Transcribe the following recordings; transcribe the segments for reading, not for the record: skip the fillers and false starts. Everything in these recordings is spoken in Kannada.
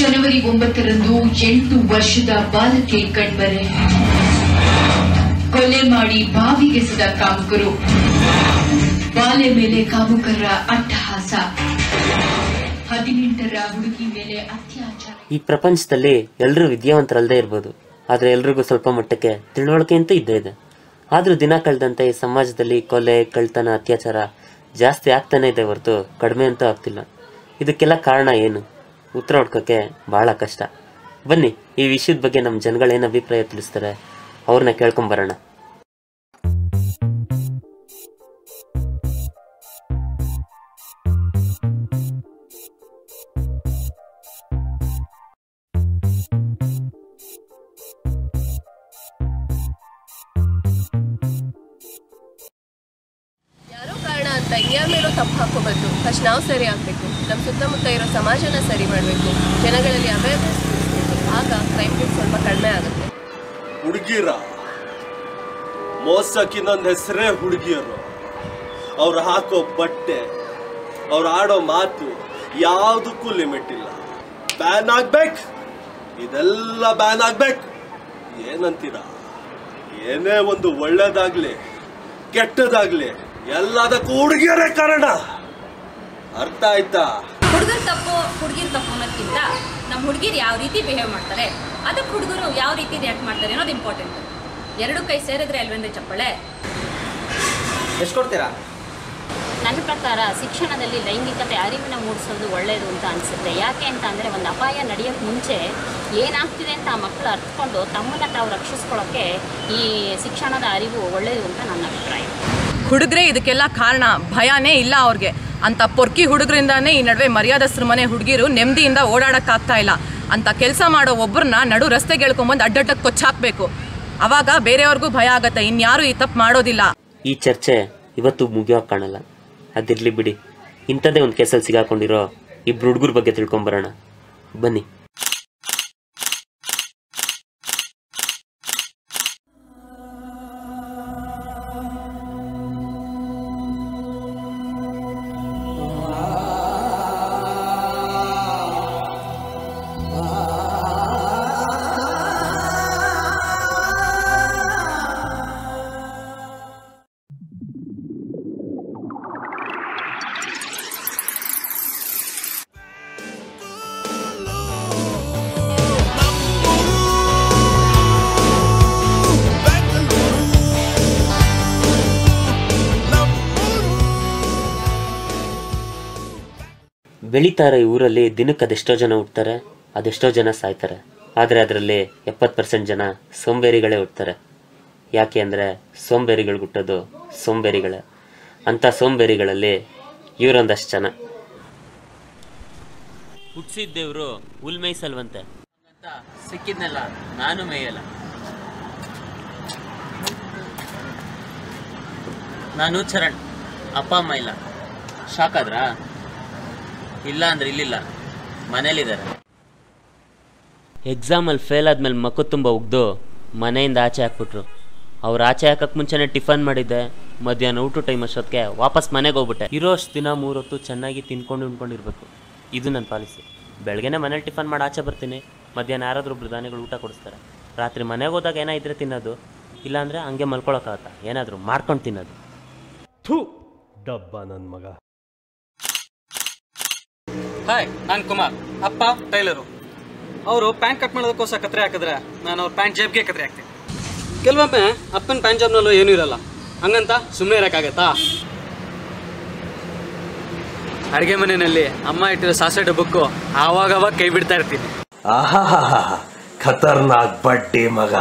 ಜನವರಿ 9ರಂದು 8 ವರ್ಷದ ಬಾಲಕಿ ಕಣ್ಮರೆ. ಕೊಲೆ ಮಾಡಿ ಬಾವಿಗೆಸೆದ ಕಾಮುಕರು. ಬಾಲೆ ಮೇಲೆ ಕಾಮುಕರ ಅಟ್ಟಹಾಸ. 18ರ ಹುಡುಗಿ ಮೇಲೆ ಅತ್ಯಾಚಾರ. ಈ ಪ್ರಪಂಚದಲ್ಲಿ ಎಲ್ಲರೂ ವಿದ್ಯಾವಂತರಲ್ಲದೆ ಇರ್ಬೋದು, ಆದ್ರೆ ಎಲ್ರಿಗೂ ಸ್ವಲ್ಪ ಮಟ್ಟಕ್ಕೆ ತಿಳುವಳಿಕೆ ಅಂತೂ ಇದ್ದೇ ಇದೆ. ಆದ್ರೂ ದಿನ ಕಳೆದಂತೆ ಈ ಸಮಾಜದಲ್ಲಿ ಕೊಲೆ, ಕಳ್ತನ, ಅತ್ಯಾಚಾರ ಜಾಸ್ತಿ ಆಗ್ತಾನೆ ಇದೆ ಹೊರತು ಕಡಿಮೆ ಅಂತೂ ಆಗ್ತಿಲ್ಲ. ಇದಕ್ಕೆಲ್ಲ ಕಾರಣ ಏನು? ಉತ್ತರ ಹುಡ್ಕೋಕ್ಕೆ ಬಹಳ ಕಷ್ಟ. ಬನ್ನಿ ಈ ವಿಷಯದ ಬಗ್ಗೆ ನಮ್ಮ ಜನಗಳೇನು ಅಭಿಪ್ರಾಯ ತಿಳಿಸ್ತಾರೆ ಅವ್ರನ್ನ ಕೇಳ್ಕೊಂಬರೋಣ. ಇನ್ಯಾರ ಮೇಲೂ ತಪ್ಪು ಹಾಕೋಬಾರ್ದು. ಫಸ್ಟ್ ನಾವು ಸರಿ ಆಗಬೇಕು, ನಮ್ಮ ಸುತ್ತಮುತ್ತ ಇರೋ ಸಮಾಜನ ಸರಿ ಮಾಡಬೇಕು, ಜನಗಳಲ್ಲಿ ಅವೇರ್ನೆಸ್ ಮೂಡಿಸಬೇಕು. ಆಗ ಕ್ರೈಮ್ ರೇಟ್ ಸ್ವಲ್ಪ ಕಡಿಮೆ ಆಗುತ್ತೆ. ಹುಡುಗಿರ ಮೋಸಕ್ಕಿನ್ನೊಂದು ಹೆಸರೇ ಹುಡುಗಿಯರು. ಅವ್ರು ಹಾಕೋ ಬಟ್ಟೆ, ಅವ್ರು ಆಡೋ ಮಾತು ಯಾವುದಕ್ಕೂ ಲಿಮಿಟ್ ಇಲ್ಲ. ಬ್ಯಾನ್ ಆಗ್ಬೇಕು, ಇದೆಲ್ಲ ಬ್ಯಾನ್ ಆಗ್ಬೇಕು. ಏನಂತೀರ? ಏನೇ ಒಂದು ಒಳ್ಳೇದಾಗ್ಲಿ ಕೆಟ್ಟದಾಗ್ಲಿ ಎಲ್ಲದಕ್ಕೂ ಹುಡುಗಿಯರೇ ಕಾರಣ. ಅರ್ಥ ಆಯ್ತಾ? ಹುಡುಗರ ತಪ್ಪು ಹುಡುಗಿರ ತಪ್ಪು ಅನ್ನೋದಕ್ಕಿಂತ ನಮ್ಮ ಹುಡುಗಿರು ಯಾವ ರೀತಿ ಬಿಹೇವ್ ಮಾಡ್ತಾರೆ, ಅದಕ್ಕೆ ಹುಡುಗರು ಯಾವ ರೀತಿ ರಿಯಾಕ್ಟ್ ಮಾಡ್ತಾರೆ ಅನ್ನೋದು ಇಂಪಾರ್ಟೆಂಟ್. ಎರಡು ಕೈ ಸೇರಿದ್ರೆ ಅಲ್ವೇನ್ರಿ ಚಪ್ಪಳೆ. ಎಷ್ಟು ಕೊಡ್ತೀರಾ? ನನ್ನ ಪ್ರಕಾರ ಶಿಕ್ಷಣದಲ್ಲಿ ಲೈಂಗಿಕತೆ ಅರಿವಿನ ಮೂಡಿಸೋದು ಒಳ್ಳೆಯದು ಅಂತ ಅನಿಸುತ್ತೆ. ಯಾಕೆ ಅಂತ ಅಂದರೆ ಒಂದು ಅಪಾಯ ನಡೆಯೋಕ್ಕೆ ಮುಂಚೆ ಏನಾಗ್ತಿದೆ ಅಂತ ಆ ಮಕ್ಕಳು ಅರ್ಥಕೊಂಡು ತಮ್ಮನ್ನು ತಾವು ರಕ್ಷಿಸ್ಕೊಳ್ಳೋಕ್ಕೆ ಈ ಶಿಕ್ಷಣದ ಅರಿವು ಒಳ್ಳೆಯದು ಅಂತ ನನ್ನ ಅಭಿಪ್ರಾಯ. ಹುಡುಗರೇ ಇದಕ್ಕೆಲ್ಲ ಕಾರಣ. ಭಯನೇ ಇಲ್ಲ ಅವ್ರಿಗೆ. ಅಂತ ಪೊರ್ಕಿ ಹುಡುಗರಿಂದಾನೇ ಈ ನಡುವೆ ಮರ್ಯಾದಸ್ತ್ರ ಮನೆ ಹುಡುಗಿರು ನೆಮ್ಮದಿಯಿಂದ ಓಡಾಡೋಕ್ಕಾಗ್ತಾ ಇಲ್ಲ. ಅಂತ ಕೆಲಸ ಮಾಡೋ ಒಬ್ಬರನ್ನ ನಡು ರಸ್ತೆಗೆ ಎಳ್ಕೊಂಬಂದು ಅಡ್ಡಡ್ಡಕ್ಕೆ ಕೊಚ್ಚಾಕಬೇಕು. ಅವಾಗ ಬೇರೆಯವ್ರಿಗೂ ಭಯ ಆಗತ್ತೆ, ಇನ್ಯಾರು ಈ ತಪ್ಪು ಮಾಡೋದಿಲ್ಲ. ಈ ಚರ್ಚೆ ಇವತ್ತು ಮುಗಿಯೋಕೆ ಕಾಣಲ್ಲ. ಅದಿರ್ಲಿ ಬಿಡಿ, ಇಂಥದ್ದೇ ಒಂದು ಕೇಸಲ್ಲಿ ಸಿಗಾಕೊಂಡಿರೋ ಇಬ್ರು ಹುಡುಗರ ಬಗ್ಗೆ ತಿಳ್ಕೊಂಬರೋಣ ಬನ್ನಿ. ಬೆಳೀತಾರೆ ಈ ಊರಲ್ಲಿ ದಿನಕ್ಕೆ ಅದೆಷ್ಟೋ ಜನ ಹುಡ್ತಾರೆ, ಅದೆಷ್ಟೋ ಜನ ಸಾಯ್ತಾರೆ. ಆದರೆ ಅದರಲ್ಲಿ 70% ಜನ ಸೋಂಬೇರಿಗಳೇ ಹುಡ್ತಾರೆ. ಯಾಕೆ ಅಂದರೆ ಸೋಂಬೇರಿಗಳು ಹುಟ್ಟೋದು ಸೋಂಬೇರಿಗಳೇ. ಅಂಥ ಸೋಂಬೇರಿಗಳಲ್ಲಿ ಇವರೊಂದಷ್ಟು ಜನ. ಹುಟ್ಟಿಸಿದ್ದೇವರು ಹುಲ್ ಮೇಯ್ಸಲ್ವಂತೆ ಅಂತ ಸಿಕ್ಕಿದ್ನಲ್ಲ ನಾನು ಮೇಯಲ್ಲ. ನಾನು ಚರಣ್, ಅಪ್ಪ ಅಮ್ಮ ಇಲ್ಲ. ಶಾಕ್ ಆದ್ರಾ? ಇಲ್ಲ ಅಂದ್ರೆ ಇಲ್ಲಿಲ್ಲ, ಮನೇಲಿದ್ದಾರೆ. ಎಕ್ಸಾಮಲ್ಲಿ ಫೇಲ್ ಆದ್ಮೇಲೆ ಮಕ್ಕ ತುಂಬ ಉಗ್ದು ಮನೆಯಿಂದ ಆಚೆ ಹಾಕ್ಬಿಟ್ರು. ಅವ್ರು ಆಚೆ ಹಾಕಕ್ಕೆ ಮುಂಚೆನೇ ಟಿಫನ್ ಮಾಡಿದ್ದೆ. ಮಧ್ಯಾಹ್ನ ಊಟ ಟೈಮ್ ಅಷ್ಟೊತ್ತಿಗೆ ವಾಪಸ್ ಮನೆಗೆ ಹೋಗ್ಬಿಟ್ಟೆ. ಇರೋ ಅಷ್ಟು ದಿನ 3 ಹೊತ್ತು ಚೆನ್ನಾಗಿ ತಿನ್ಕೊಂಡು ಉಣ್ಕೊಂಡಿರ್ಬೇಕು. ಇದು ನನ್ನ ಪಾಲಿಸಿ. ಬೆಳಗ್ಗೆನೇ ಮನೇಲಿ ಟಿಫನ್ ಮಾಡಿ ಆಚೆ ಬರ್ತೀನಿ. ಮಧ್ಯಾಹ್ನ ಯಾರಾದರೂ ಒಬ್ರು ದಾನಿಗಳು ಊಟ ಕೊಡಿಸ್ತಾರೆ. ರಾತ್ರಿ ಮನೆಗೆ ಹೋದಾಗ ಏನಾಯಿದ್ರೆ ತಿನ್ನೋದು, ಇಲ್ಲಾಂದರೆ ಹಂಗೆ ಮಲ್ಕೊಳಕ್ಕಾಗತ್ತಾ ಏನಾದರೂ ಮಾಡ್ಕೊಂಡು ತಿನ್ನೋದು. ಥೂ ಡಬ್ಬ ನನ್ನ ಮಗ. ಹಾಯ್, ನಾನು ಕುಮಾರ್, ಅಪ್ಪ ಟೈಲರು. ಅವರು ಪ್ಯಾಂಟ್ ಕಟ್ ಮಾಡೋದಕ್ಕೋಸ್ಕರ ಕತ್ರೆ ಹಾಕಿದ್ರೆ ನಾನು ಅವ್ರ ಪ್ಯಾಂಟ್ ಜೇಬ್ಗೆ ಕತ್ರೆ ಹಾಕ್ತೀನಿ. ಕೆಲವೊಮ್ಮೆ ಅಪ್ಪನ ಪ್ಯಾಂಟ್ ಜಾಬ್ನಲ್ಲೂ ಏನೂ ಇರಲ್ಲ, ಹಂಗಂತ ಸುಮ್ಮನೆ ಇರೋಕ್ಕಾಗತ್ತಾ? ಅಡುಗೆ ಮನೆಯಲ್ಲಿ ಅಮ್ಮ ಇಟ್ಟಿರೋ ಸಾಸೆ ಡಬ್ಬಕ್ಕೂ ಆವಾಗವಾಗ ಕೈ ಬಿಡ್ತಾ ಇರ್ತೀನಿ. ಆಹಾ, ಖತರ್ನಾಕ್ ಬಡ್ಡಿ ಮಗ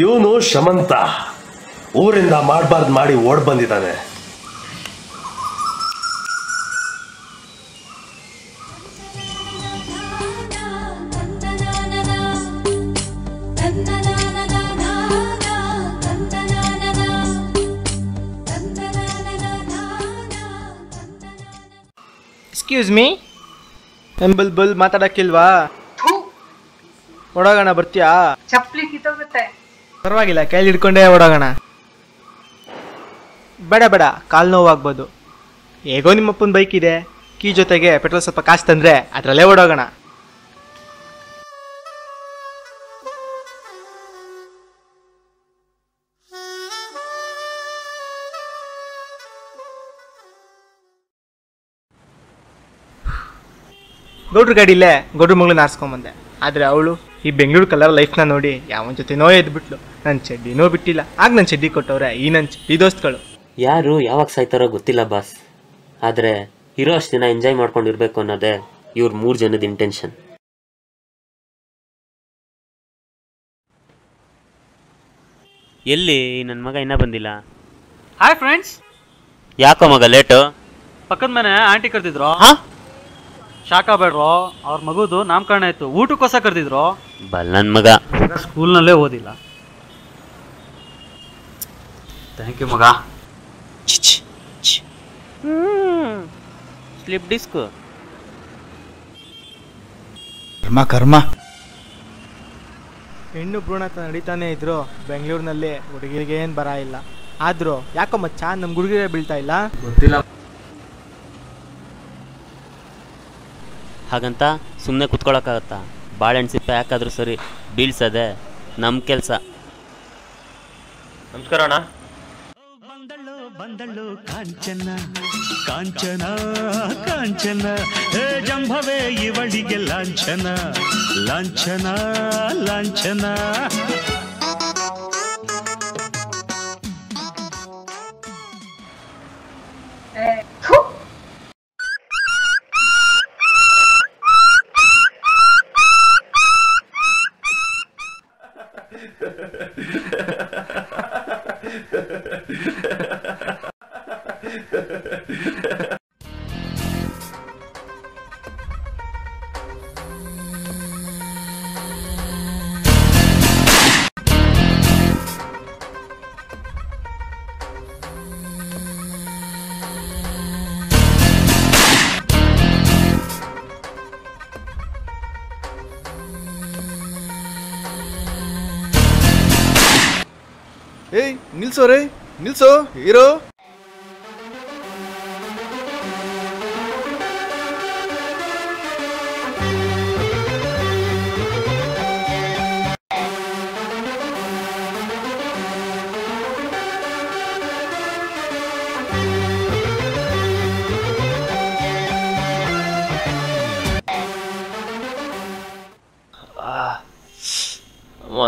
ಇವನು. ಶಮಂತ ಊರಿಂದ ಮಾಡಬಾರ್ದು ಮಾಡಿ ಓಡ್ ಬಂದಿದ್ದಾನೆ. Excuse me, ಎಂಬಲ್ ಮಾತಾಡಕ್ಕಿಲ್ವಾ? ಓಡೋಗೋಣ, ಬರ್ತೀಯಾ? ಚಪ್ಪಲಿ ಕಿತ್ತೋಗುತ್ತೆ. ಪರವಾಗಿಲ್ಲ, ಕೈಲಿ ಹಿಡ್ಕೊಂಡೇ ಓಡೋಗೋಣ. ಬೇಡ ಕಾಲು ನೋವಾಗ್ಬೋದು. ಹೇಗೋ ನಿಮ್ಮಪ್ಪನ ಬೈಕ್ ಇದೆ, ಕೀ ಜೊತೆಗೆ ಪೆಟ್ರೋಲ್ ಸ್ವಲ್ಪ ಕಾಸು ತಂದರೆ ಅದರಲ್ಲೇ ಓಡೋಗೋಣ. ಗೌಡ್ರ ಗಾಡಿಲೇ ಗೌಡ್ರ ಮಗಳನ್ನ ಆರಿಸ್ಕೊಂಬಂದೆ. ಆದರೆ ಅವಳು ಈ ಬೆಂಗಳೂರು ಕಲರ್ ಲೈಫ್ನ ನೋಡಿ ಯಾವನ ಜೊತೆನೋ ಎದ್ಬಿಟ್ಲು. ನನ್ನ ಚಡ್ಡಿನೋ ಬಿಟ್ಟಿಲ್ಲ. ಆಗ ನನ್ನ ಚಡ್ಡಿ ಕೊಟ್ಟವ್ರೆ ಈ ನನ್ನ ಚಡ್ಡಿ ದೋಸ್ತಗಳು. ಯಾರು ಯಾವಾಗ ಸಾಯ್ತಾರೋ ಗೊತ್ತಿಲ್ಲ ಬಾಸ್, ಆದರೆ ಇರೋ ಅಷ್ಟು ದಿನ ಎಂಜಾಯ್ ಮಾಡ್ಕೊಂಡಿರ್ಬೇಕು ಅನ್ನೋದೇ ಇವ್ರ 3 ಜನದ ಇಂಟೆನ್ಷನ್. ಎಲ್ಲಿ ನನ್ನ ಮಗ ಇನ್ನೂ ಬಂದಿಲ್ಲ? Hi friends. ಯಾಕೋ ಮಗ ಲೇಟು? ಪಕ್ಕದ ಮನೆ ಆಂಟಿ ಕರೆದಿದ್ರು. ಹಾ, ಶಾಖ ಬೇಡ್ರೋ, ಅವ್ರ ಮಗುದು ನಾಮಕರಣ ಇತ್ತು, ಊಟಕ್ಕೋಸ್ಕರ ಕರೆದಿದ್ರು. ಬಲ್ ನನ್ನ ಮಗ ಸ್ಕೂಲ್ನಲ್ಲೇ ಓದಿಲ್ಲ. ಥ್ಯಾಂಕ್ ಯು ಮಗ. ಸ್ಲಿಪ್ ಡಿಸ್ಕ್ ಕರ್ಮ. ಹೆಣ್ಣು ಭ್ರೂಣತ ನಡೀತಾನೆ ಇದ್ರು ಬೆಂಗಳೂರಿನಲ್ಲಿ ಹುಡುಗಿರಿಗೆ ಏನು ಬರ ಇಲ್ಲ. ಆದರೂ ಯಾಕೋ ಮಚ್ಚ ನಮ್ಮ ಹುಡುಗಿರೇ ಬೀಳ್ತಾ ಇಲ್ಲ ಗೊತ್ತಿಲ್ಲ. ಹಾಗಂತ ಸುಮ್ಮನೆ ಕುತ್ಕೊಳ್ಳೋಕ್ಕಾಗತ್ತಾ? ಬಾಳೆಹಣ್ಣು ಸಿಪ್ಪೆ ಯಾಕಾದ್ರೂ ಸರಿ, ಬೀಳ್ಸದೆ ನಮ್ಮ ಕೆಲಸ. ನಮಸ್ಕಾರ ಅಣ್ಣ. ಬಂದಳು ಕಾಂಚನ ಕಾಂಚನ ಕಾಂಚನ, ಜಂಭವೇ ಇವಳಿಗೆ ಲಾಂಛನ ಲಾಂಛನ ಲಾಂಛನ. ಏಯ್ ನಿಲ್ಸೋ ರೇ, ನಿಲ್ಸೋ ಹೀರೋ.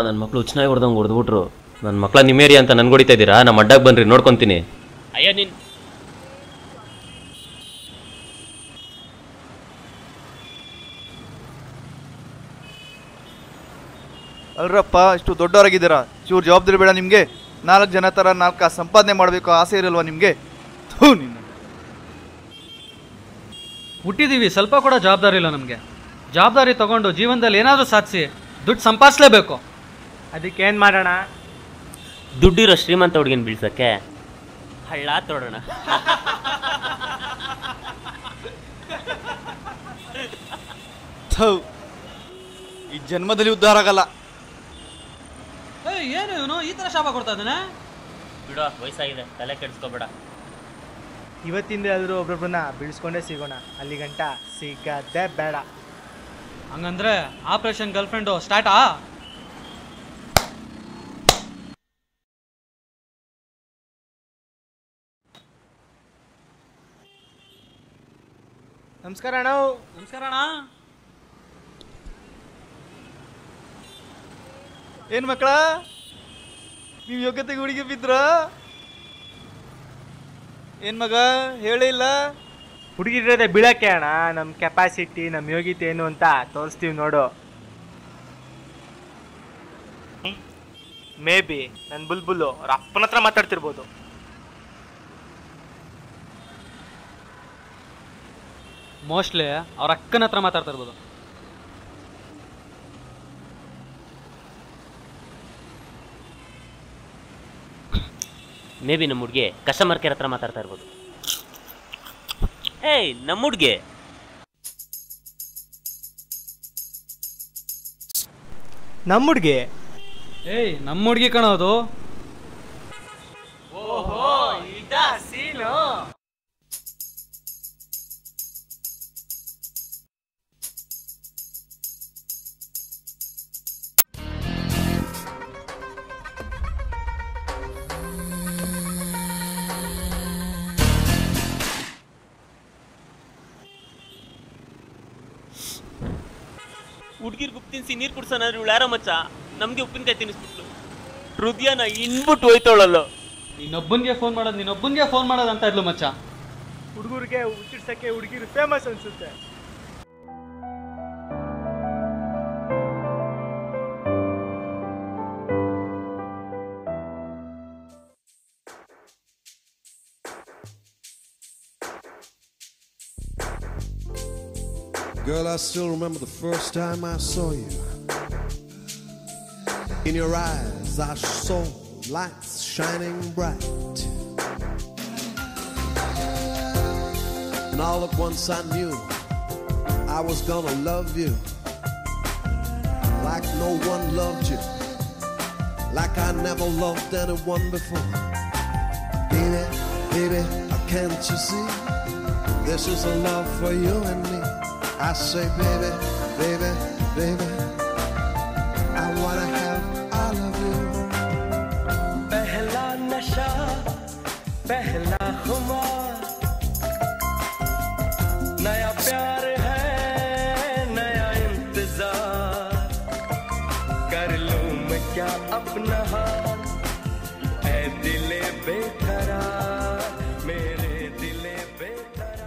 ನನ್ನ ಮಕ್ಳು ಹುಚ್ಚನಾಗಿ ಹೊಡೆದಂಗೆ ಹೊಡೆದ್ಬಿಟ್ರು. ನನ್ನ ಮಕ್ಳ ನಿಮೇರಿ ಅಂತ ನನ್ಗೆ ಹೊಡಿತಾ ಇದ್ದೀರಾ? ನಮ್ಮ ಅಡ್ಡಾಗ ಬನ್ರಿ, ನೋಡ್ಕೊತೀನಿ. ಅಯ್ಯೋ ನೀನು ಅಲ್ರಪ್ಪ, ಇಷ್ಟು ದೊಡ್ಡವರಾಗಿದ್ದೀರಾ, ಚೂರು ಜವಾಬ್ದಾರಿ ಬೇಡ ನಿಮಗೆ? 4 ಜನ ಥರ 4 ಕಾಸು ಸಂಪಾದನೆ ಮಾಡಬೇಕು ಆಸೆ ಇರಲ್ವಾ ನಿಮಗೆ? ನಿನ್ನ ಹುಟ್ಟಿದೀವಿ, ಸ್ವಲ್ಪ ಕೂಡ ಜವಾಬ್ದಾರಿ ಇಲ್ಲ ನಮಗೆ. ಜವಾಬ್ದಾರಿ ತಗೊಂಡು ಜೀವನದಲ್ಲಿ ಏನಾದರೂ ಸಾಧಿಸಿ ದುಡ್ಡು ಸಂಪಾದಿಸಲೇಬೇಕು. ಅದಕ್ಕೇನು ಮಾಡೋಣ? ದುಡ್ಡಿರೋ ಶ್ರೀಮಂತ ಹುಡುಗಿನ ಬೀಳ್ಸಕ್ಕೆ ಹಳ್ಳ ತೋಡೋಣ. ಈ ಜನ್ಮದಲ್ಲಿ ಉದ್ಧಾರ ಆಗಲ್ಲ. ಏನು ಇವನು ಈ ಥರ ಶಾಪ ಕೊಡ್ತಾ ಇದ್ದಾನೆ? ಬಿಡೋ, ವಯಸ್ಸಾಗಿದೆ, ತಲೆ ಕೆಡಿಸ್ಕೋಬೇಡ. ಇವತ್ತಿಂದ ಆದರೂ ಒಬ್ಬೊಬ್ಬರನ್ನ ಬೀಳಿಸ್ಕೊಂಡೇ ಸಿಗೋಣ. ಅಲ್ಲಿ ಗಂಟ ಸಿಗದೆ ಬೇಡ. ಹಂಗಂದ್ರೆ ಆಪರೇಷನ್ ಗರ್ಲ್ಫ್ರೆಂಡು ಸ್ಟಾರ್ಟಾ? ನಮಸ್ಕಾರ ಅಣ್ಣ. ನಮಸ್ಕಾರ ಅಣ್ಣ. ಏನು ಮಕ್ಕಳ, ನೀವು ಯೋಗ್ಯತೆಗೆ ಹುಡುಗಿ ಬಿದ್ರ? ಏನು ಮಗ ಹೇಳೇ ಇಲ್ಲ? ಹುಡುಗಿರೋದೆ ಬೀಳಕ್ಕೆ ಅಣ್ಣ. ನಮ್ಮ ಕೆಪಾಸಿಟಿ, ನಮ್ಮ ಯೋಗ್ಯತೆ ಏನು ಅಂತ ತೋರಿಸ್ತೀವಿ ನೋಡು. ಮೇ ಬಿ ನನ್ನ ಬುಲ್ಬುಲ್ಲು ಅವ್ರ ಅಪ್ಪನ ಹತ್ರ ಮಾತಾಡ್ತಿರ್ಬೋದು. ಮೋಸ್ಟ್ಲಿ ಅವ್ರ ಅಕ್ಕನ ಹತ್ರ ಮಾತಾಡ್ತಾ ಇರ್ಬೋದು. ಮೇ ಬಿ ನಮ್ಮ ಹುಡುಗಿ ಕಸ್ಟಮರ್ ಕೇರ್ ಹತ್ರ ಮಾತಾಡ್ತಾ ಇರ್ಬೋದು. ಏಯ್ ನಮ್ಮ ಹುಡುಗಿ ನಮ್ಮ ಹುಡುಗಿ ಏಯ್ ನಮ್ಮ ಹುಡುಗಿ ಕಾಣೋದು. ಓಹೋ, ಇದಾ ಸೀನು. ಹುಡುಗಿರ್ಗೆ ಉಪ್ಪು ತಿನ್ಸಿ ನೀರು ಕುಡ್ಸೋನಾದ್ರೆ ಇವಳು ಯಾರೋ ಮಚ್ಚ ನಮಗೆ ಉಪ್ಪಿನಕಾಯಿ ತಿನ್ನಿಸ್ಬಿಟ್ಲು. ಹೃದಯನ ಇನ್ಬಿಟ್ಟು ಹೋಯ್ತವಳಲ್ಲೋ. ನೀನೊಬ್ಬನಿಗೆ ಫೋನ್ ಮಾಡೋದು ಅಂತ ಇದ್ಲು ಮಚ್ಚ. ಹುಡುಗರಿಗೆ ಹುಚ್ಚಿಡ್ಸಕ್ಕೆ ಹುಡುಗಿರು ಫೇಮಸ್ ಅನ್ಸುತ್ತೆ. Girl, I still remember the first time I saw you. In your eyes I saw lights shining bright, and all at once I knew I was gonna love you like no one loved you, like I never loved anyone before. Baby, baby, can't you see? This is a love for you and me. I say, baby, baby, baby, I wanna have all of you. पहला नशा, पहला खुमार, नया प्यार है, नया इंतजार, कर लूं मैं क्या अपना हाल, ऐ दिले बेकरार, मेरे दिले बेकरार.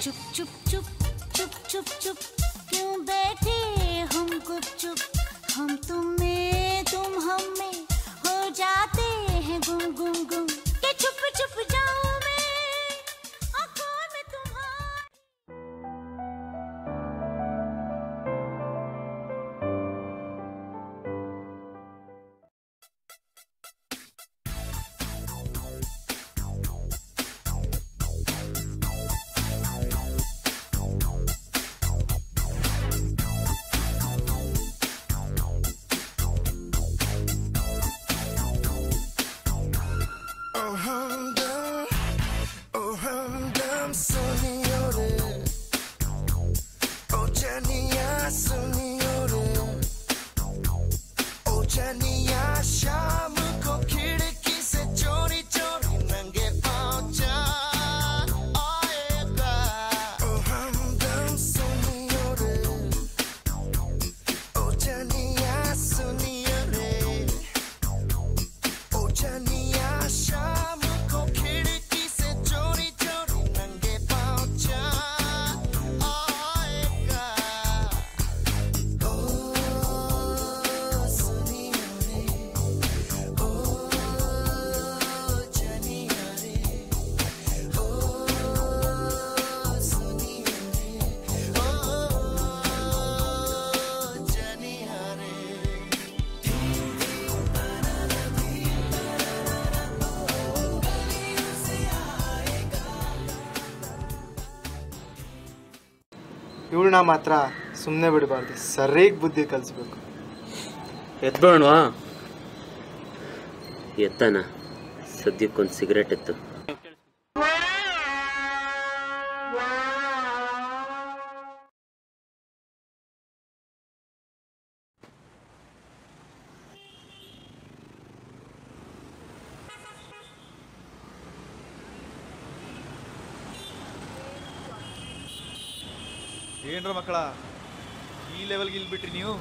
चुप चुप चुप चुप चुप चुप क्यों बैठे हम गुपचुप, हम तुम में तुम हम में हो जाते हैं गुम गुम गुम, के चुप चुप जाऊं मैं आँखों में तुम्हारी. ಇವಳನ್ನ ಮಾತ್ರ ಸುಮ್ಮನೆ ಬಿಡಬಾರ್ದು, ಸರಿಯಾಗಿ ಬುದ್ಧಿ ಕಲಿಸ್ಬೇಕು. ಎತ್ಬೇಡವಾ? ಎತ್ತನ ಸದ್ಯಕ್ಕೊಂದು ಸಿಗರೇಟ್ ಎತ್ತು. ಏನ್ರ ಮಕ್ಕಳ ಈ ಲೆವೆಲ್ಗೆ ಇಲ್ಲಿ ಬಿಟ್ರಿ ನೀವು?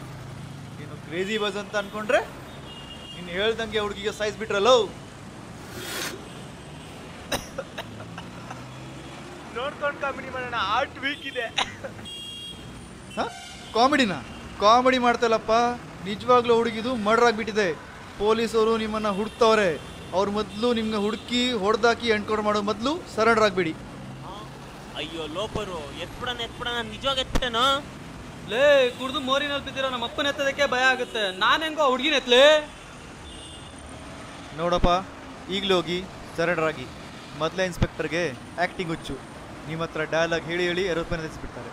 ನೀನು ಕ್ರೇಜಿ ಬಸ್ ಅಂತ ಅನ್ಕೊಂಡ್ರೆ ನೀನು ಹೇಳ್ದಂಗೆ ಹುಡುಗಿಗೆ ಸೈಜ್ ಬಿಟ್ರಲ್ಲೋ. ನೋಡ್ಕೊಂಡು ಕಾಮಿಡಿ ಮಾಡೋಣ, ಆರ್ಟ್ ವೀಕ್ ಇದೆ. ಕಾಮಿಡಿ ಮಾಡ್ತಲ್ಲಪ್ಪ, ನಿಜವಾಗ್ಲೂ ಹುಡುಗಿದು ಮರ್ಡರ್ ಆಗಿಬಿಟ್ಟಿದೆ. ಪೊಲೀಸವರು ನಿಮ್ಮನ್ನು ಹುಡುಕ್ತವ್ರೆ. ಅವ್ರ ಮೊದಲು ನಿಮ್ಗೆ ಹುಡುಕಿ ಹೊಡೆದಾಕಿ ಎನ್ಕೌಂಟರ್ ಮಾಡೋ ಮೊದಲು ಸರೆಂಡರ್ ಆಗಬೇಡಿ. ಅಯ್ಯೋ ಲೋಪರು, ಎತ್ಬಿಡಣ ನಿಜವಾಗ ಎತ್ಬಿಟ್ಟೇನೋ. ಲೇ ಕುಡ್ದು ಮೋರಿನಲ್ಲಿ ಬಿದ್ದಿರೋ ನಮ್ಮ ಅಪ್ಪನ ಎತ್ತದಕ್ಕೆ ಭಯ ಆಗುತ್ತೆ. ನಾನು ಹೆಂಗೋ ಹುಡುಗಿನ ಎತ್ತಲೇ. ನೋಡಪ್ಪ, ಈಗಲೂ ಹೋಗಿ ಸರೆಂಡರ್ ಆಗಿ. ಮೊದಲೇ ಇನ್ಸ್ಪೆಕ್ಟರ್ಗೆ ಆ್ಯಕ್ಟಿಂಗ್ ಹುಚ್ಚು. ನಿಮ್ಮ ಹತ್ರ ಡೈಲಾಗ್ ಹೇಳಿ ಹೇಳಿ ಏರೋಪ್ಲೇನ್ ಎತ್ತಿಸ್ಬಿಡ್ತಾರೆ.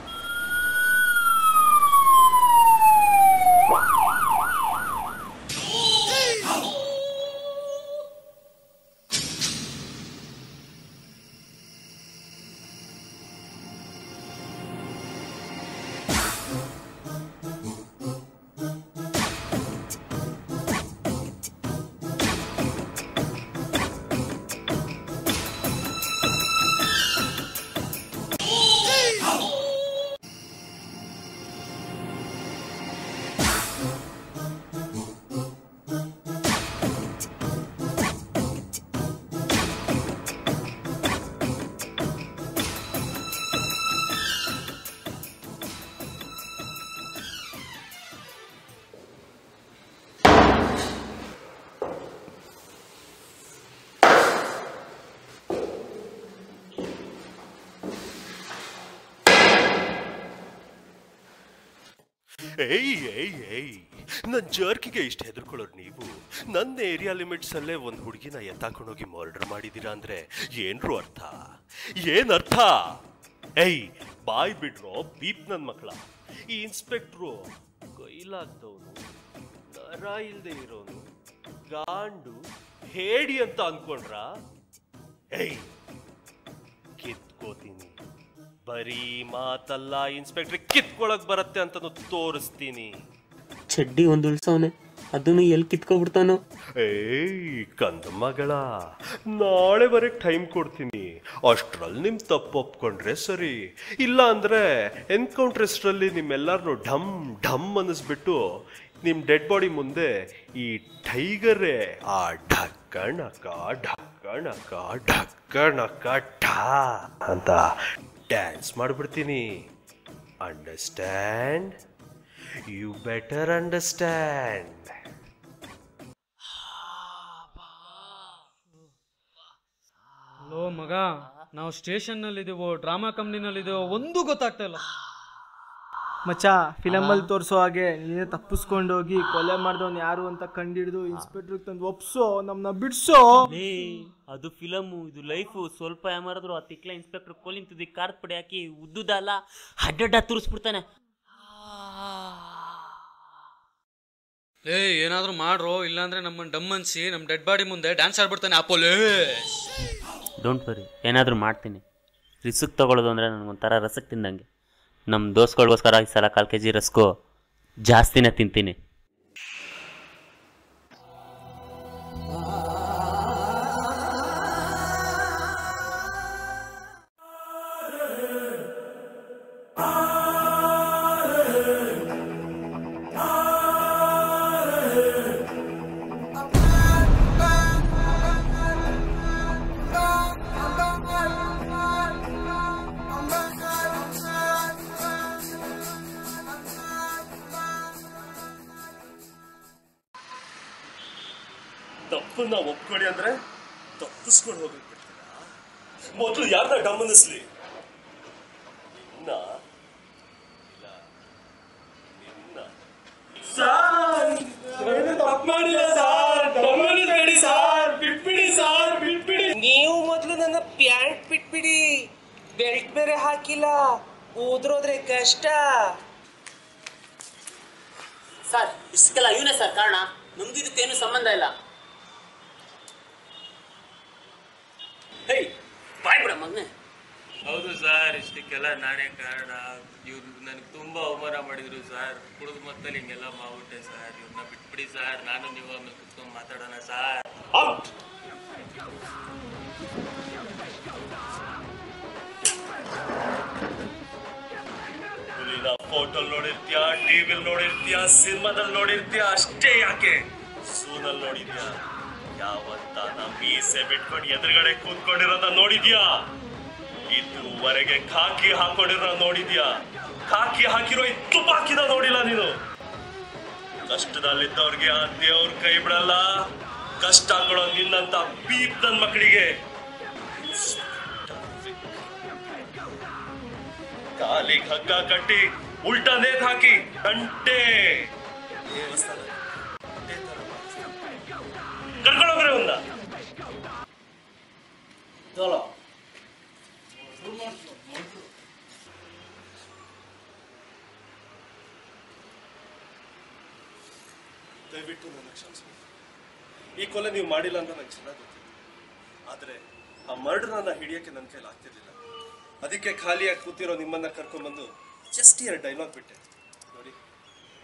ನನ್ನ ಜರ್ಕಿಗೆ ಇಷ್ಟ ಹೆದರ್ಕೊಳ್ಳೋರು ನೀವು. ನನ್ನ ಏರಿಯಾ ಲಿಮಿಟ್ಸ್ ಅಲ್ಲೇ ಒಂದು ಹುಡುಗಿನ ಎತ್ತಾಕೊಂಡೋಗಿ ಮರ್ಡರ್ ಮಾಡಿದೀರಾ ಅಂದ್ರೆ ಏನ್ರು ಅರ್ಥ? ಏನರ್ಥ? ಬಾಯ್ ಬಿಡ್ರೋ ಬೀಪ್ ನನ್ನ ಮಕ್ಕಳ. ಈ ಇನ್ಸ್ಪೆಕ್ಟ್ರು ಕೈಲಾಗ್ದವನು, ನರ ಇಲ್ದೆ ಇರೋನು, ಗಾಂಡು ಹೇಡಿ ಅಂತ ಅನ್ಕೊಂಡ್ರ? ಕಿತ್ಕೋತೀನಿ. ಬರೀ ಮಾತಲ್ಲ, ಇನ್ಸ್ಪೆಕ್ಟರ್ ಕಿತ್ಕೊಳಕ್ ಬರತ್ತೆ ಅಂತಾನು ತೋರಿಸ್ತೀನಿ. ಚಡ್ಡಿ ಒಂದು ಉಳ್ಸವನೆ, ಅದನ್ನು ಎಲ್ಲಿ ಕಿತ್ಕೊಬಿಡ್ತಾನೋ. ಕಂದ ಮಗಳ, ನಾಳೆ ಬರೀಕ್ ಟೈಮ್ ಕೊಡ್ತೀನಿ. ಅಷ್ಟ್ರಲ್ಲಿ ನಿಮ್ ತಪ್ಪು ಒಪ್ಕೊಂಡ್ರೆ ಸರಿ, ಇಲ್ಲ ಅಂದ್ರೆ ಎನ್ಕೌಂಟರ್ ಅಷ್ಟ್ರಲ್ಲಿ ನಿಮ್ಮೆಲ್ಲರನ್ನು ಢಮ್ ಢಮ್ ಅನ್ನಿಸ್ಬಿಟ್ಟು ನಿಮ್ ಡೆಡ್ ಬಾಡಿ ಮುಂದೆ ಈ ಟೈಗರೇ ಆ ಢಕ್ಕಣಕ ಢಕ್ಕಣಕ ಢಕ್ಕಣಕ ಠಾ ಅಂತ ಡ್ಯಾನ್ಸ್ ಮಾಡ್ಬಿಡ್ತೀನಿ. ಅಂಡರ್ಸ್ಟ್ಯಾಂಡ್? You better understand. ಲೋ ಮಗ, ನಾವು ಸ್ಟೇಷನ್ನಲ್ಲಿದ್ದೀವೋ ಡ್ರಾಮಾ ಕಂಪ್ನಿನಲ್ಲಿದ್ದೀವೋ ಒಂದು ಗೊತ್ತಾಗ್ತಾ ಇಲ್ಲ. ಮಚ್ಚ, ಫಿಲಮಲ್ಲಿ ತೋರಿಸೋ ಹಾಗೆ ನೀನೇ ತಪ್ಪಿಸ್ಕೊಂಡೋಗಿ ಕೊಲೆ ಮಾಡಿದವನು ಯಾರು ಅಂತ ಕಂಡಿಡಿದು ಇನ್ಸ್ಪೆಕ್ಟರ್ ತಂದು ಒಪ್ಸೋ, ನಮ್ಮನ್ನ ಬಿಡ್ಸೋ. ಅದು ಫಿಲಮು, ಇದು ಲೈಫು. ಸ್ವಲ್ಪ ಯಾಮಾರಿದ್ರು ಆ ತಿಕ್ಲ ಇನ್ಸ್ಪೆಕ್ಟರ್ ಕೋಲಿಂತದಿ ಕಾರ್ ಪಡಿ ಹಾಕಿ ಉದ್ದುದಲ್ಲ ಅಡ್ಡಡ್ಡ ತುರಿಸ್ಬಿಡ್ತಾನೆ. ಏನಾದ್ರೂ ಮಾಡ್ರೋ, ಇಲ್ಲಾಂದ್ರೆ ನಮ್ಮನ್ನ ಡಮ್ ಅನ್ಸಿ ನಮ್ಮ ಡೆಡ್ ಬಾಡಿ ಮುಂದೆ ಡ್ಯಾನ್ಸ್ ಆಡ್ಬಿಡ್ತಾನೆ ಅಪೋಲೇ. ಡೋಂಟ್ ವರಿ, ಏನಾದರೂ ಮಾಡ್ತೀನಿ. ರಿಸ್ಕ್ ತಗೊಳ್ಳೋದು ಅಂದರೆ ನನಗೊಂಥರ ರಸಕ್ಕೆ ತಿಂದಂಗೆ. ನಮ್ಮ ದೋಸ್ಗಳಿಗೋಸ್ಕರ ಈ ಸಲ 1/4 kg ರಸ್ಕು ಜಾಸ್ತಿನೇ ತಿಂತೀನಿ. ತಪ್ಪನ್ನ ಒಪ್ಕೊಳ್ಳಿ ಅಂದ್ರೆ ತಪ್ಪಿಸ್ಕೊಂಡು ಹೋಗ್ಬೇಕು ಬಿಡ್ತೀರಾ? ಮೊದಲು ಯಾರನ್ನ ಗಮನಿಸ್ಲಿ? ನೀವು ಮೊದಲು ನನ್ನ ಪ್ಯಾಂಟ್ ಬಿಟ್ಬಿಡಿ. ಬೆಲ್ಟ್ ಬೇರೆ ಹಾಕಿಲ್ಲ, ಊದ್ರೋದ್ರೆ ಕಷ್ಟ. ಸರ್, ಇಷ್ಟಕ್ಕೆಲ್ಲ ಇವನೇ ಸರ್ ಕಾರಣ. ನಮ್ದು ಇದಕ್ಕೇನು ಸಂಬಂಧ ಇಲ್ಲ. ಬಾಯ್ ಬಿಡ ಮಗನೇ. ಹೌದು ಸರ್, ಇಷ್ಟಕ್ಕೆಲ್ಲ ನಾನೇ ಕಾರಣ. ಇವ್ರು ನನಗೆ ತುಂಬಾ ಅವಮಾನ ಮಾಡಿದ್ರು ಸರ್. ಕುಡಿದ ಮತ್ತಲ್ಲಿ ಹಿಂಗೆಲ್ಲ ಮಾಡ್ಬಿಟ್ಟೆ ಸರ್. ಇವ್ರನ್ನ ಬಿಟ್ಬಿಡಿ ಸರ್, ನಾನು ನೀವು ಆಮೇಲೆ ಕುತ್ಕೊಂಡು ಮಾತಾಡೋಣ ಸರ್. ಫೋಟೋಲ್ ನೋಡಿರ್ತೀಯ, ಟಿವಿಲ್ ನೋಡಿರ್ತೀಯ, ಸಿನಿಮಾದಲ್ಲಿ ನೋಡಿರ್ತೀಯ, ಅಷ್ಟೇ ಯಾಕೆ ಸೂನಲ್ಲಿ ನೋಡಿದ್ಯಾ? ಯಾವತ್ತ ಮೀಸೆ ಬಿಟ್ಕೊಂಡು ಎದುರುಗಡೆ ಕೂತ್ಕೊಂಡಿರೋದ ನೋಡಿದ್ಯಾ? ಇದುವರೆಗೆ ಖಾಕಿ ಹಾಕೊಂಡಿರೋ ನೋಡಿದ್ಯಾ? ಖಾಕಿ ಹಾಕಿರೋ ತುಪ್ಪ ಹಾಕಿದ ನೋಡಿಲ್ಲ ನೀನು? ಕಷ್ಟದಲ್ಲಿದ್ದವ್ರಿಗೆ ಆ ದೇವ್ರ ಕೈ ಬಿಡಲ್ಲ. ಕಷ್ಟ ಕೊಡೋ ನಿನ್ನಂತ ಬೀಪ್ ನನ್ ಮಕ್ಕಳಿಗೆ ಕಾಲಿಗೆ ಹಗ್ಗ ಕಟ್ಟಿ ಉಲ್ಟಾ ನೇತ್ ಹಾಕಿ ಗಂಟೆ ಕರ್ಕೊಂಡೋಗ್ರೆ ಒಂದ ದಯವಿಟ್ಟು ನನ್ನ ಕ್ಷಮಿಸಿ. ಈ ಕೊಲೆ ನೀವು ಮಾಡಿಲ್ಲ ಅಂತ ನಂಗೆ ಚೆನ್ನಾಗಿ ಗೊತ್ತಿಲ್ಲ. ಆದ್ರೆ ಆ ಮರ್ಡರ್ನ ಹಿಡಿಯಕ್ಕೆ ನನ್ನ ಕೈಲಿ ಆಗ್ತಿರ್ಲಿಲ್ಲ. ಅದಕ್ಕೆ ಖಾಲಿಯಾಗಿ ಕೂತಿರೋ ನಿಮ್ಮನ್ನ ಕರ್ಕೊಂಡ್ಬಂದು ಜಸ್ಟ್ 2 ಡೈಲಾಗ್ ಬಿಟ್ಟೆ. ನೋಡಿ,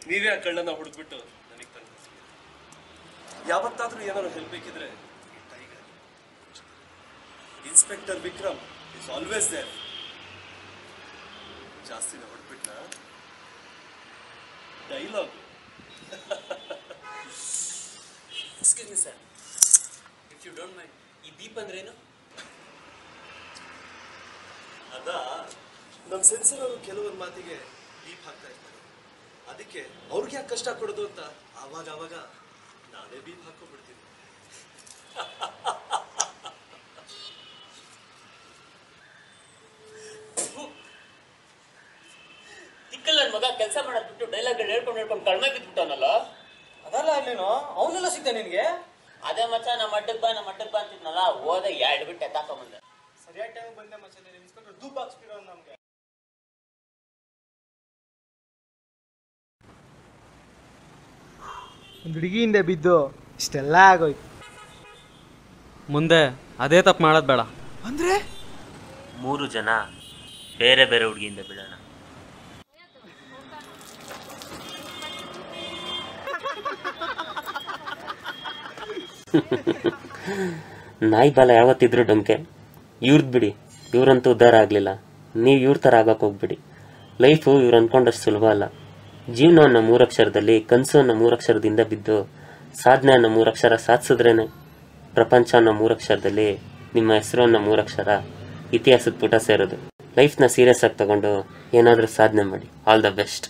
ನೀವೇ ಆ ಕಳ್ಳನ್ನ ಹುಡುಕ್ಬಿಟ್ಟು ನನಗೆ ತಂದು ಯಾವತ್ತಾದ್ರೂ ಏನಾದ್ರು ಹೆಲ್ಪ್ ಬೇಕಿದ್ರೆ inspector Vikram is always there. ಜಾಸ್ತಿನ ಹೊಡ್ಬಿಟ್ನ dialogue. Excuse me sir, if you don't mind, ಈ ಬೀಪ್ ಅಂದ್ರೇನು? ಅದ ನಮ್ಮ ಸೆನ್ಸರ್ ಅವರು ಕೆಲವೊಂದು ಮಾತಿಗೆ ಬೀಪ್ ಹಾಕ್ತಾ ಇರ್ತಾರೆ. ಅದಕ್ಕೆ ಅವ್ರಿಗೆ ಯಾಕೆ ಕಷ್ಟ ಕೊಡೋದು ಅಂತ ಆವಾಗ ನಾನೇ ಬೀಪ್ ಹಾಕೊಂಡ್ಬಿಡ್ತೀನಿ. ತಿಕ್ಕಲ್ ನನ್ನ ಮಗ ಕೆಲಸ ಮಾಡೋದ್ ಬಿಟ್ಟು ಡೈಲಾಗ್ ಹೇಳ್ಕೊಂಡು ಕಳ್ಮೆ ಬಿದ್ಬಿಟ್ಟವನಲ್ಲ. ಅದಲ್ಲ ನೀನು ಅವನೆಲ್ಲ ಸಿಗ್ತ ನಿನ್ಗೆ? ಅದೇ ಮಚ್ಚ ನಮ್ಮ ಅಡ್ಡಕ್ ಬಾ ಅಂತಿದ್ನಲ್ಲ, ಹೋದ 2 ಬಿಟ್ಟು ಎತ್ತಾಕೊಂಬಂದೆ. ಸರಿಯಾದ ಟೈಮ್ ಬಂದೆ ಮಚ್ಚ. ಇನ್ಸ್ಪೆಕ್ಟರ್ ಧೂಪ ಹಾಕ್ಸ್ಬಿಡೋ ನಮ್ಗೆ. ಒಂದು ಹುಡುಗಿಯಿಂದ ಬಿದ್ದು ಇಷ್ಟೆಲ್ಲ ಆಗೋಯ್ತು. ಮುಂದೆ ಅದೇ ತಪ್ಪು ಮಾಡೋದು ಬೇಡ. ಅಂದ್ರೆ 3 ಜನ ಬೇರೆ ಬೇರೆ ಹುಡುಗಿಯಿಂದ ಬಿಡೋಣ. ನಾಯಿ ಬಾಲ ಯಾವತ್ತಿದ್ರು ಡೊಂಕೆ. ಇವ್ರದ್ದು ಬಿಡಿ, ಇವ್ರಂತೂ ಉದ್ಧಾರ ಆಗಲಿಲ್ಲ. ನೀವು ಇವ್ರ ಥರ ಆಗಕ್ಕೆ ಹೋಗ್ಬಿಡಿ. ಲೈಫು ಇವ್ರು ಅಂದ್ಕೊಂಡಷ್ಟು ಸುಲಭ ಅಲ್ಲ. ಜೀವನ ಅನ್ನೋ 3 ಅಕ್ಷರದಲ್ಲಿ, ಕನಸು ಅನ್ನೋ 3 ಅಕ್ಷರದಿಂದ ಬಿದ್ದು ಸಾಧನೆ ಅನ್ನೋ 3 ಅಕ್ಷರ ಸಾಧಿಸಿದ್ರೇನೆ ಪ್ರಪಂಚ ಅನ್ನೋ 3 ಅಕ್ಷರದಲ್ಲಿ ನಿಮ್ಮ ಹೆಸರು ಅನ್ನೋ 3 ಅಕ್ಷರ ಇತಿಹಾಸದ ಪುಟ ಸೇರೋದು. ಲೈಫ್ನ ಸೀರಿಯಸ್ ಆಗಿ ತಗೊಂಡು ಏನಾದರೂ ಸಾಧನೆ ಮಾಡಿ. All the best.